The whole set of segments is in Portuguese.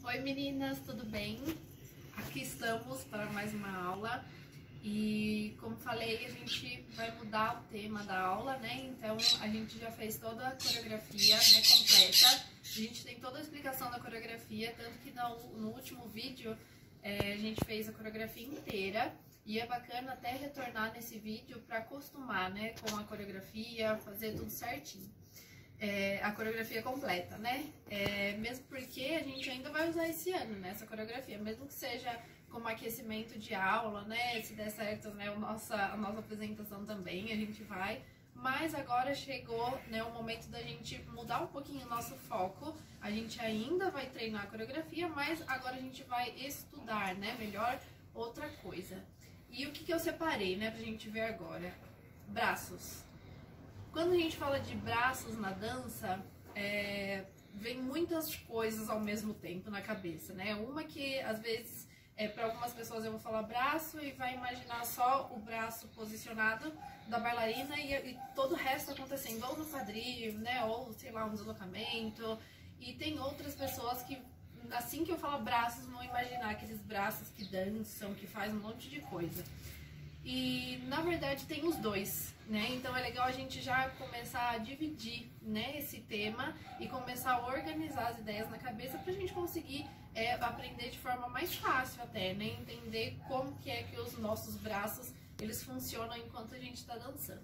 Oi meninas, tudo bem? Aqui estamos para mais uma aula e, como falei, a gente vai mudar o tema da aula, né? Então a gente já fez toda a coreografia, né, completa. A gente tem toda a explicação da coreografia, tanto que no último vídeo a gente fez a coreografia inteira e é bacana até retornar nesse vídeo para acostumar, né, com a coreografia, fazer tudo certinho. A coreografia completa, né? Mesmo porque a gente ainda vai usar esse ano, né, essa coreografia, mesmo que seja como aquecimento de aula, né? Se der certo, né, a nossa apresentação também, a gente vai. Mas agora chegou, né, o momento da gente mudar um pouquinho o nosso foco. A gente ainda vai treinar a coreografia, mas agora a gente vai estudar, né, melhor outra coisa. E o que eu separei, né, pra gente ver agora? Braços. Quando a gente fala de braços na dança, vem muitas coisas ao mesmo tempo na cabeça, né? Uma que, às vezes, para algumas pessoas eu vou falar braço e vai imaginar só o braço posicionado da bailarina e todo o resto acontecendo, ou no quadril, né? Ou, sei lá, um deslocamento. E tem outras pessoas que, assim que eu falar braços, vão imaginar aqueles braços que dançam, que fazem um monte de coisa. E, na verdade, tem os dois, né? Então é legal a gente já começar a dividir, né, esse tema e começar a organizar as ideias na cabeça pra gente conseguir aprender de forma mais fácil até, né? Entender como que é que os nossos braços, eles funcionam enquanto a gente tá dançando.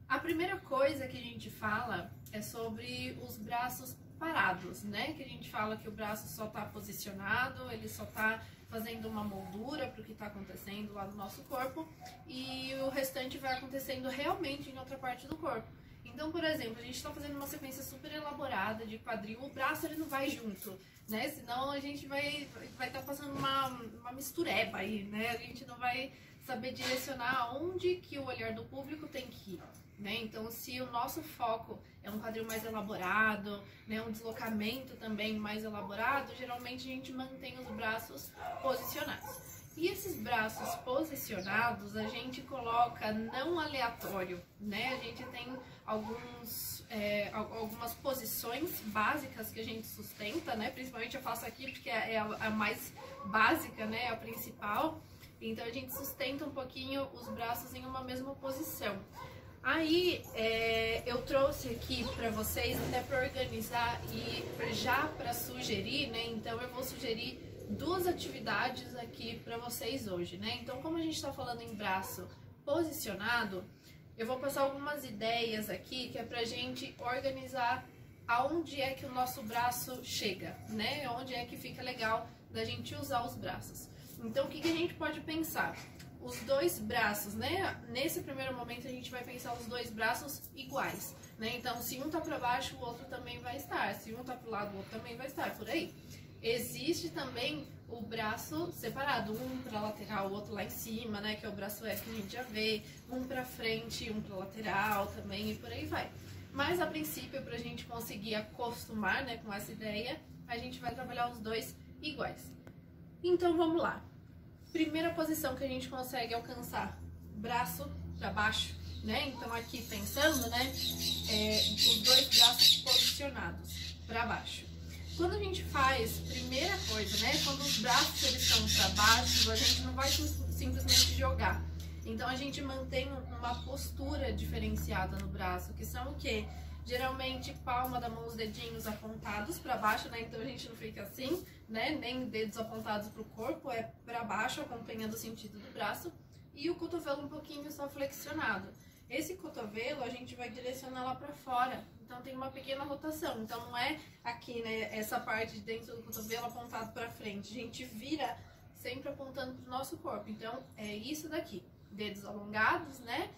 A primeira coisa que a gente fala é sobre os braços parados, né? Que a gente fala que o braço só tá posicionado, ele só tá fazendo uma moldura para o que está acontecendo lá no nosso corpo e o restante vai acontecendo realmente em outra parte do corpo. Então, por exemplo, a gente está fazendo uma sequência super elaborada de quadril, o braço ele não vai junto, né? Senão a gente vai estar passando uma mistureba aí, né? A gente não vai saber direcionar aonde que o olhar do público tem que ir, né? Então, se o nosso foco é um quadril mais elaborado, né, um deslocamento também mais elaborado, geralmente a gente mantém os braços posicionados. E esses braços posicionados a gente coloca não aleatório, né? A gente tem algumas posições básicas que a gente sustenta, né? Principalmente eu faço aqui porque é a mais básica, né? A principal. Então a gente sustenta um pouquinho os braços em uma mesma posição. Aí eu trouxe aqui para vocês até para organizar e já para sugerir, né? Então eu vou sugerir duas atividades aqui para vocês hoje, né? Então, como a gente está falando em braço posicionado, eu vou passar algumas ideias aqui que é pra gente organizar aonde é que o nosso braço chega, né? Onde é que fica legal da gente usar os braços. Então, o que a gente pode pensar? Os dois braços, né? Nesse primeiro momento a gente vai pensar os dois braços iguais, né? Então, se um tá para baixo, o outro também vai estar. Se um tá pro lado, o outro também vai estar, por aí. Existe também o braço separado, um para lateral, o outro lá em cima, né? Que é o braço F que a gente já vê, um para frente, um para lateral também e por aí vai. Mas a princípio, pra gente conseguir acostumar, né, com essa ideia, a gente vai trabalhar os dois iguais. Então, vamos lá. Primeira posição que a gente consegue alcançar, braço para baixo, né? Então aqui pensando, né, os dois braços posicionados para baixo. Quando a gente faz, primeira coisa, né, quando os braços eles estão para baixo, a gente não vai simplesmente jogar. Então a gente mantém uma postura diferenciada no braço, que são o quê? Geralmente palma da mão, os dedinhos apontados para baixo, né? Então a gente não fica assim, né? Nem dedos apontados para o corpo, é para baixo, acompanhando o sentido do braço. E o cotovelo um pouquinho só flexionado. Esse cotovelo a gente vai direcionar lá para fora, então tem uma pequena rotação. Então não é aqui, né? Essa parte de dentro do cotovelo apontado para frente. A gente vira sempre apontando para o nosso corpo. Então é isso daqui. Dedos alongados, né?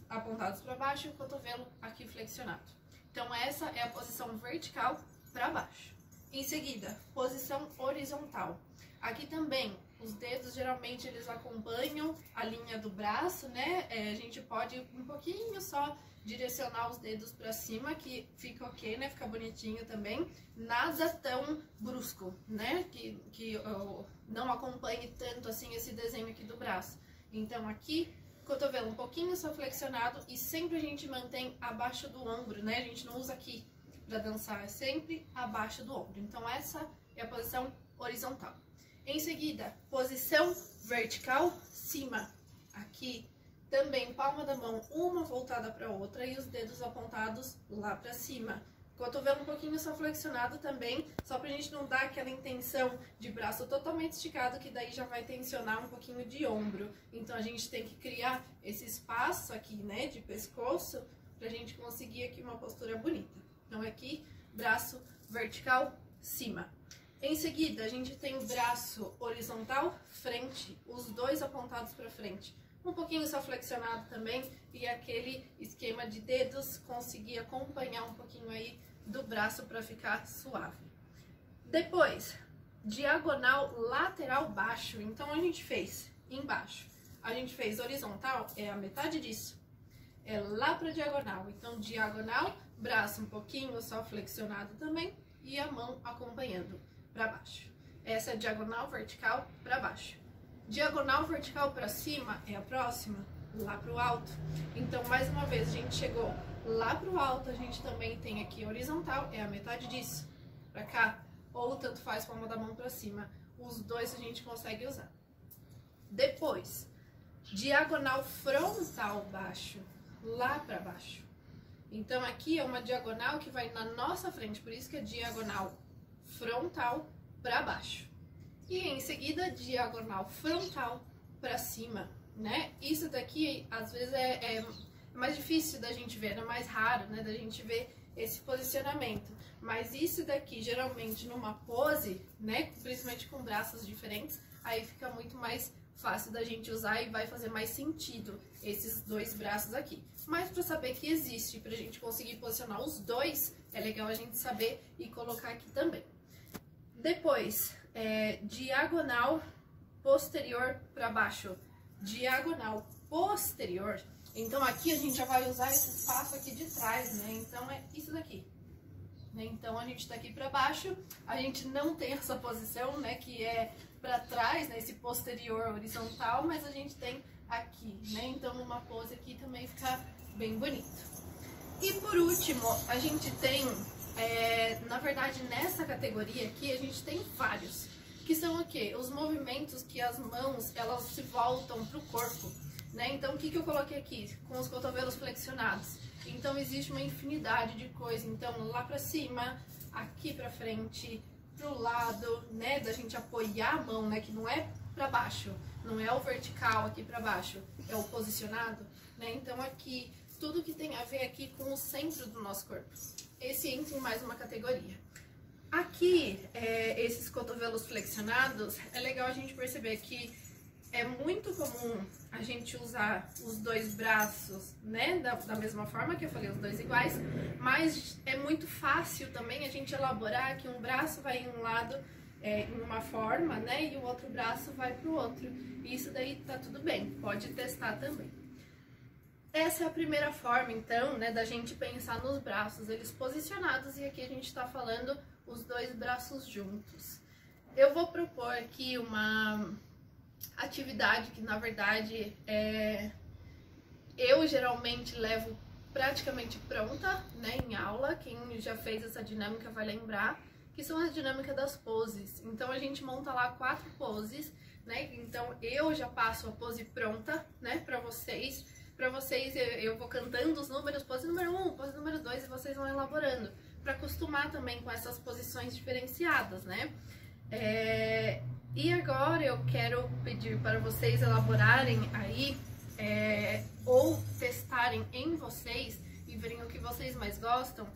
Apontados para baixo e o cotovelo aqui flexionado. Então essa é a posição vertical para baixo. Em seguida, posição horizontal. Aqui também, os dedos geralmente eles acompanham a linha do braço, né? A gente pode um pouquinho só direcionar os dedos para cima, que fica ok, né? Fica bonitinho também. Nada tão brusco, né? Que não acompanhe tanto assim esse desenho aqui do braço. Então aqui, cotovelo um pouquinho só flexionado e sempre a gente mantém abaixo do ombro, né? A gente não usa aqui. para dançar sempre abaixo do ombro. Então essa é a posição horizontal. Em seguida, posição vertical, cima. Aqui também palma da mão, uma voltada para a outra e os dedos apontados lá para cima. Cotovelo um pouquinho só flexionado também, só pra gente não dar aquela intenção de braço totalmente esticado, que daí já vai tensionar um pouquinho de ombro. Então a gente tem que criar esse espaço aqui, né, de pescoço, pra gente conseguir aqui uma postura bonita. Então aqui, braço vertical, cima. Em seguida, a gente tem braço horizontal, frente, os dois apontados pra frente. Um pouquinho só flexionado também, e aquele esquema de dedos, conseguir acompanhar um pouquinho aí do braço para ficar suave. Depois, diagonal lateral baixo. Então a gente fez embaixo, a gente fez horizontal, é a metade disso, é lá para diagonal. Então diagonal, braço um pouquinho só flexionado também e a mão acompanhando para baixo. Essa é diagonal vertical para baixo. Diagonal vertical para cima é a próxima, lá para o alto. Então, mais uma vez, a gente chegou lá para o alto, a gente também tem aqui horizontal, é a metade disso, para cá, ou tanto faz palma da mão para cima. Os dois a gente consegue usar. Depois, diagonal frontal baixo, lá para baixo. Então, aqui é uma diagonal que vai na nossa frente, por isso que é diagonal frontal para baixo. E em seguida, diagonal frontal para cima, né? Isso daqui, às vezes, é mais difícil da gente ver, é mais raro, né? Da gente ver esse posicionamento. Mas isso daqui, geralmente, numa pose, né? Principalmente com braços diferentes, aí fica muito mais fácil da gente usar e vai fazer mais sentido esses dois braços aqui. Mas para saber que existe, pra gente conseguir posicionar os dois, é legal a gente saber e colocar aqui também. Depois, diagonal posterior para baixo, diagonal posterior. Então aqui a gente já vai usar esse espaço aqui de trás, né? Então é isso daqui. Então a gente tá aqui para baixo, a gente não tem essa posição, né? Que é para trás, né? Esse posterior horizontal, mas a gente tem aqui, né? Então numa pose aqui também fica bem bonito. E por último, a gente tem, na verdade, nessa categoria aqui, a gente tem vários, que são o quê? Os movimentos que as mãos, elas se voltam pro corpo, né? Então, o que eu coloquei aqui? Com os cotovelos flexionados. Então, existe uma infinidade de coisas. Então, lá pra cima, aqui pra frente, pro lado, né? Da gente apoiar a mão, né? Que não é pra baixo, não é o vertical aqui pra baixo, é o posicionado, né? Então, aqui, tudo que tem a ver aqui com o centro do nosso corpo. Esse entra em mais uma categoria. Aqui, esses cotovelos flexionados, é legal a gente perceber que é muito comum a gente usar os dois braços, né, da mesma forma que eu falei, os dois iguais, mas é muito fácil também a gente elaborar que um braço vai em um lado em uma forma, né, e o outro braço vai para o outro. Isso daí tá tudo bem, pode testar também. Essa é a primeira forma, então, né, da gente pensar nos braços, eles posicionados, e aqui a gente tá falando os dois braços juntos. Eu vou propor aqui uma atividade que, na verdade, eu geralmente levo praticamente pronta, né, em aula. Quem já fez essa dinâmica vai lembrar, que são as dinâmicas das poses. Então, a gente monta lá 4 poses, né, então eu já passo a pose pronta, né, pra vocês. Para vocês, eu vou cantando os números, pose número 1, pose número 2, e vocês vão elaborando, para acostumar também com essas posições diferenciadas, né? E agora eu quero pedir para vocês elaborarem aí, ou testarem em vocês, e verem o que vocês mais gostam,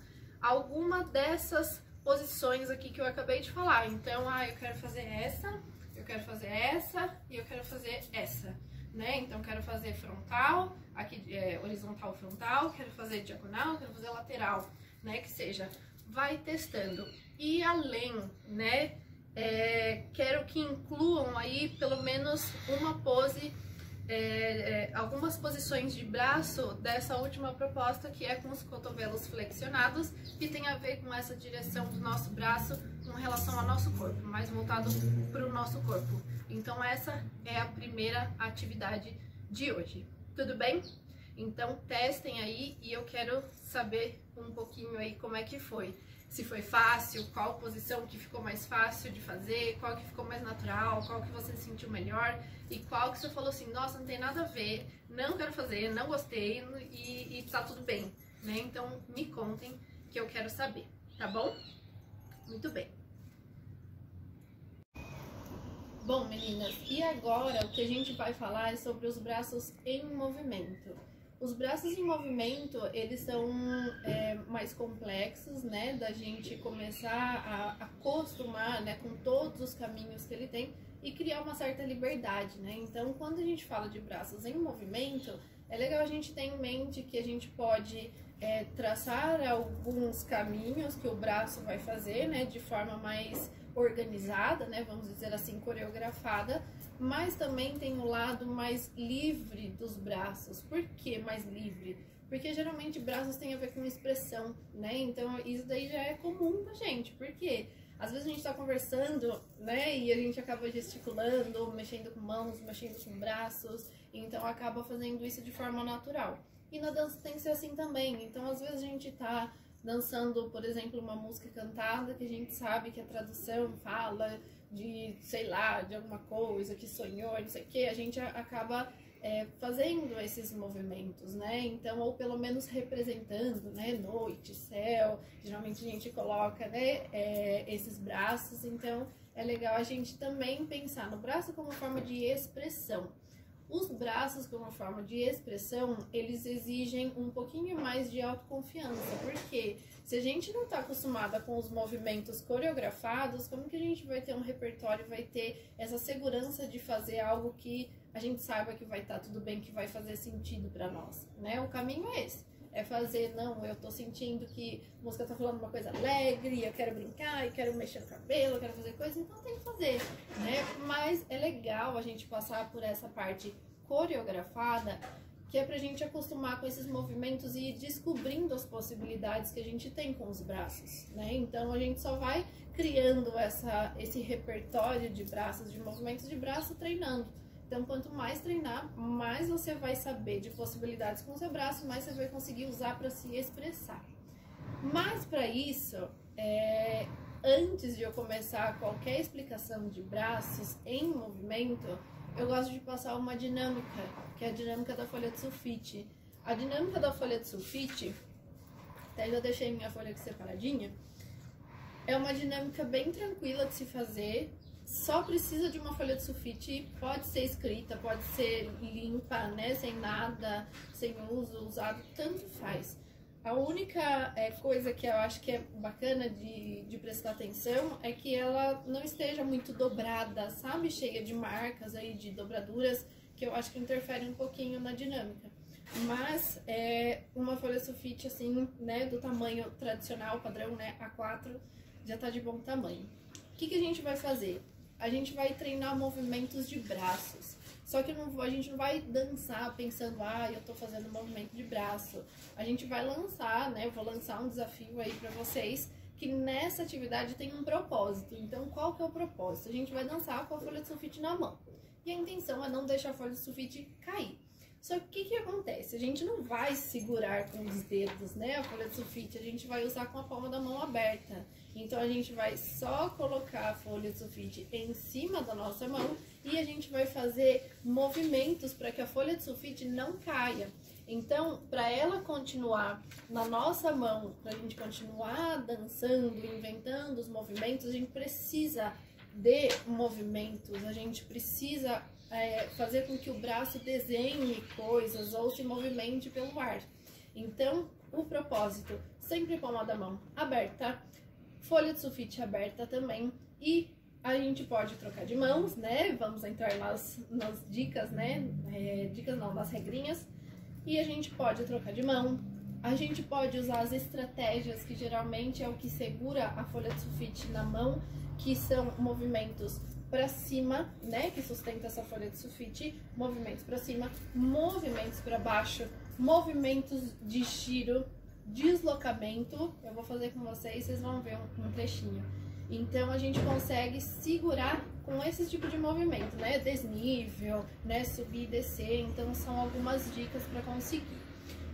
alguma dessas posições aqui que eu acabei de falar. Então, eu quero fazer essa, eu quero fazer essa, e eu quero fazer essa. Né? Então, quero fazer frontal, aqui horizontal frontal, quero fazer diagonal, quero fazer lateral, né? Que seja, vai testando. E além, né? Quero que incluam aí pelo menos uma pose, algumas posições de braço dessa última proposta, que é com os cotovelos flexionados, que tem a ver com essa direção do nosso braço com relação ao nosso corpo, mais voltado para o nosso corpo. Então essa é a primeira atividade de hoje, tudo bem? Então testem aí e eu quero saber um pouquinho aí como é que foi. Se foi fácil, qual posição que ficou mais fácil de fazer, qual que ficou mais natural, qual que você sentiu melhor e qual que você falou assim, nossa, não tem nada a ver, não quero fazer, não gostei e tá tudo bem, né? Então me contem que eu quero saber, tá bom? Muito bem. Bom, meninas, e agora o que a gente vai falar é sobre os braços em movimento. Os braços em movimento, eles são mais complexos, né, da gente começar a acostumar, né, com todos os caminhos que ele tem e criar uma certa liberdade, né. Então, quando a gente fala de braços em movimento, é legal a gente ter em mente que a gente pode traçar alguns caminhos que o braço vai fazer, né, de forma mais organizada, né, vamos dizer assim, coreografada, mas também tem o lado mais livre dos braços. Por que mais livre? Porque geralmente braços tem a ver com expressão, né? Então isso daí já é comum pra gente. Por quê? Às vezes a gente tá conversando, né? E a gente acaba gesticulando, mexendo com mãos, mexendo com braços. Então acaba fazendo isso de forma natural. E na dança tem que ser assim também. Então às vezes a gente tá dançando, por exemplo, uma música cantada que a gente sabe que a tradução fala de, sei lá, de alguma coisa que sonhou, não sei o que, a gente acaba fazendo esses movimentos, né? Então, ou pelo menos representando, né? Noite, céu, geralmente a gente coloca, né? Esses braços, então é legal a gente também pensar no braço como forma de expressão. Os braços como forma de expressão, eles exigem um pouquinho mais de autoconfiança, porque se a gente não está acostumada com os movimentos coreografados, como que a gente vai ter um repertório, vai ter essa segurança de fazer algo que a gente saiba que vai estar tudo bem, que vai fazer sentido para nós, né? O caminho é esse, é fazer, não, eu tô sentindo que a música tá falando uma coisa alegre, eu quero brincar, eu quero mexer no cabelo, eu quero fazer coisas, então tem que fazer, né? Mas é legal a gente passar por essa parte coreografada, que é pra gente acostumar com esses movimentos e ir descobrindo as possibilidades que a gente tem com os braços, né? Então a gente só vai criando esse repertório de braços, de movimentos de braço treinando. Então quanto mais treinar, mais você vai saber de possibilidades com o seu braço, mais você vai conseguir usar para se expressar. Mas para isso, antes de eu começar qualquer explicação de braços em movimento, eu gosto de passar uma dinâmica, que é a dinâmica da folha de sulfite. A dinâmica da folha de sulfite, até já deixei minha folha aqui separadinha, é uma dinâmica bem tranquila de se fazer, só precisa de uma folha de sulfite, pode ser escrita, pode ser limpa, né, sem nada, sem uso, usado, tanto faz. A única coisa que eu acho que é bacana de prestar atenção é que ela não esteja muito dobrada, sabe? Cheia de marcas aí, de dobraduras, que eu acho que interfere um pouquinho na dinâmica. Mas uma folha sulfite assim, né, do tamanho tradicional, padrão, né, A4, já tá de bom tamanho. O que a gente vai fazer? A gente vai treinar movimentos de braços. Só que a gente não vai dançar pensando, eu tô fazendo movimento de braço. A gente vai lançar, né? Eu vou lançar um desafio aí pra vocês, que nessa atividade tem um propósito. Então, qual que é o propósito? A gente vai dançar com a folha de sulfite na mão. E a intenção é não deixar a folha de sulfite cair. Só que o que acontece? A gente não vai segurar com os dedos, né, a folha de sulfite, a gente vai usar com a palma da mão aberta. Então a gente vai só colocar a folha de sulfite em cima da nossa mão e a gente vai fazer movimentos para que a folha de sulfite não caia. Então, para ela continuar na nossa mão, para a gente continuar dançando, inventando os movimentos, a gente precisa de movimentos, a gente precisa fazer com que o braço desenhe coisas ou se movimente pelo ar. Então, o propósito, sempre palma da mão aberta, folha de sulfite aberta também, e a gente pode trocar de mãos, né? Vamos entrar nas dicas, né? Dicas não, nas regrinhas. E a gente pode trocar de mão, a gente pode usar as estratégias, que geralmente é o que segura a folha de sulfite na mão, que são movimentos para cima, né, que sustenta essa folha de sulfite, movimentos para cima, movimentos para baixo, movimentos de giro, deslocamento. Eu vou fazer com vocês, vocês vão ver um trechinho. Então a gente consegue segurar com esse tipo de movimento, né, desnível, né, subir e descer. Então são algumas dicas para conseguir.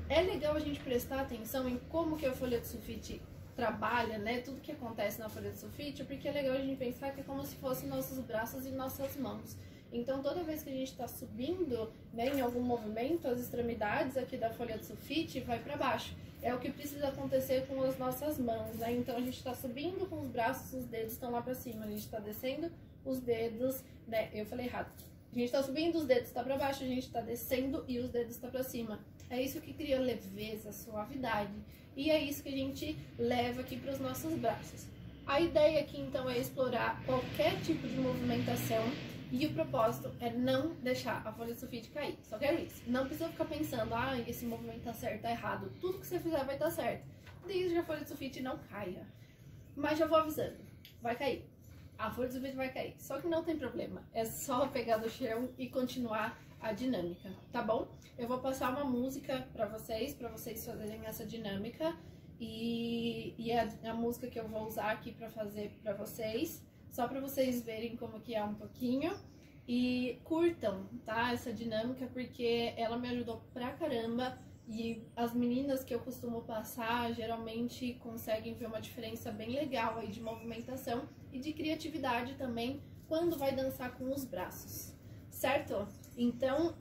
É legal a gente prestar atenção em como que a folha de sulfite trabalha, né? Tudo que acontece na folha de sulfite, porque é legal a gente pensar que é como se fossem nossos braços e nossas mãos. Então, toda vez que a gente está subindo, né, em algum movimento, as extremidades aqui da folha de sulfite vai para baixo. É o que precisa acontecer com as nossas mãos, né? Então, a gente está subindo com os braços, os dedos estão lá para cima. A gente está descendo, os dedos, né? Eu falei errado. A gente está subindo, os dedos estão para baixo, a gente está descendo e os dedos estão para cima. É isso que cria leveza, suavidade. E é isso que a gente leva aqui para os nossos braços. A ideia aqui, então, é explorar qualquer tipo de movimentação. E o propósito é não deixar a folha de sulfite cair. Só quero isso. Não precisa ficar pensando, esse movimento tá certo, tá errado. Tudo que você fizer vai estar certo. Desde que a folha de sulfite não caia. Mas já vou avisando, vai cair. A folha de sulfite vai cair. Só que não tem problema. É só pegar do chão e continuar a dinâmica, tá bom? Eu vou passar uma música pra vocês fazerem essa dinâmica. E é a música que eu vou usar aqui pra fazer pra vocês. Só para vocês verem como que é um pouquinho. E curtam, tá? Essa dinâmica, porque ela me ajudou pra caramba. E as meninas que eu costumo passar, geralmente conseguem ver uma diferença bem legal aí de movimentação e de criatividade também, quando vai dançar com os braços, certo? Então,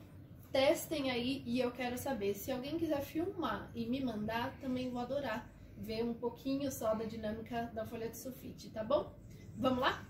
testem aí e eu quero saber. Se alguém quiser filmar e me mandar, também vou adorar ver um pouquinho só da dinâmica da folha de sulfite, tá bom? Vamos lá?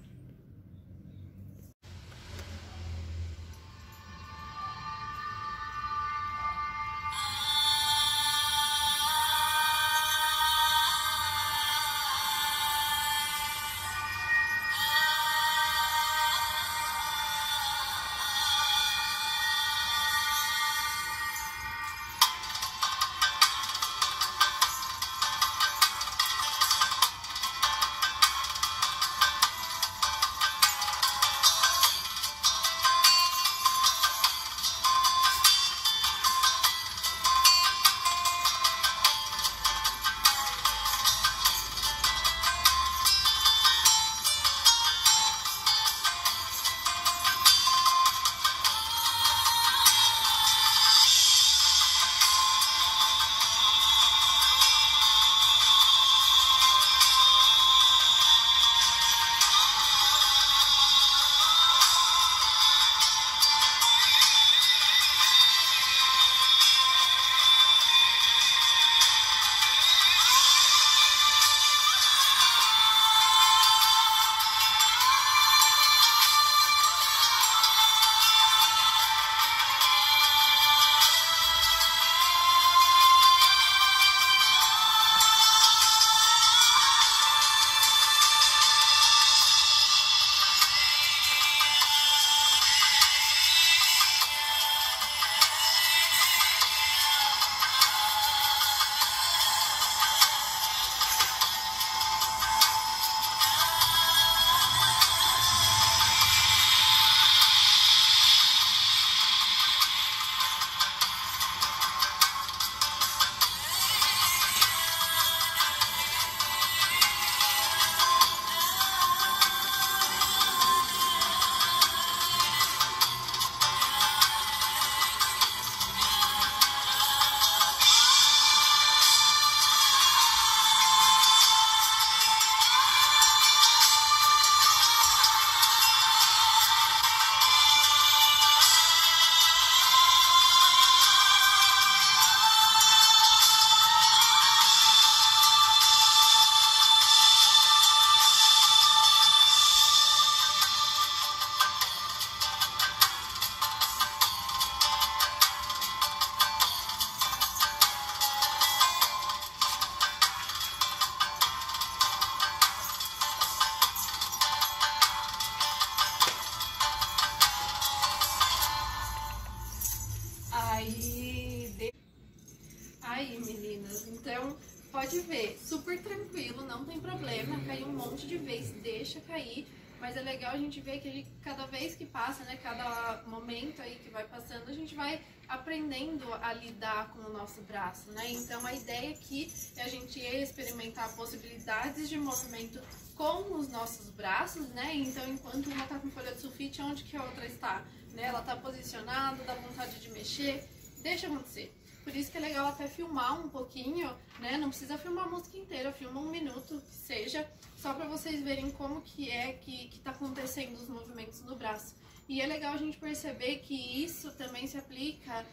Aí, meninas, então pode ver, super tranquilo, não tem problema, caiu um monte de vezes, deixa cair, mas é legal a gente ver que cada vez que passa, né, cada momento aí que vai passando, a gente vai aprendendo a lidar com o nosso braço, né? Então a ideia aqui é a gente experimentar possibilidades de movimento com os nossos braços, né? Então enquanto uma tá com folha de sulfite, onde que a outra está? Né? Ela tá posicionada, dá vontade de mexer, deixa acontecer. Por isso que é legal até filmar um pouquinho, né? Não precisa filmar a música inteira, filma 1 minuto, que seja, só pra vocês verem como que tá acontecendo os movimentos no braço. E é legal a gente perceber que isso também se aplica,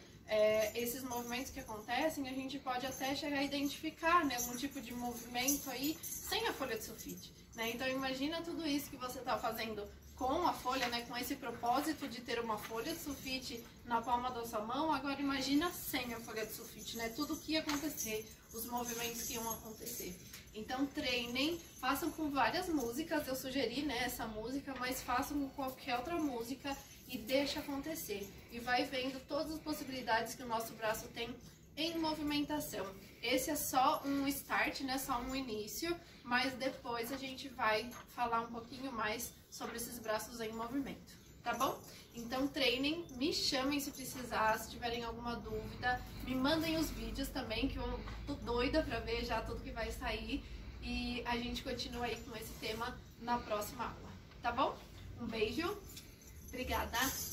esses movimentos que acontecem, a gente pode até chegar a identificar, né, algum tipo de movimento aí sem a folha de sulfite, né? Então imagina tudo isso que você tá fazendo com a folha, né, com esse propósito de ter uma folha de sulfite na palma da sua mão. Agora imagina sem a folha de sulfite, né, tudo o que ia acontecer, os movimentos que iam acontecer. Então treinem, façam com várias músicas, eu sugeri, né, essa música, mas façam com qualquer outra música e deixa acontecer. E vai vendo todas as possibilidades que o nosso braço tem em movimentação. Esse é só um start, né, só um início, mas depois a gente vai falar um pouquinho mais sobre esses braços em movimento, tá bom? Então treinem, me chamem se precisar, se tiverem alguma dúvida, me mandem os vídeos também, que eu tô doida pra ver já tudo que vai sair, e a gente continua aí com esse tema na próxima aula, tá bom? Um beijo, obrigada!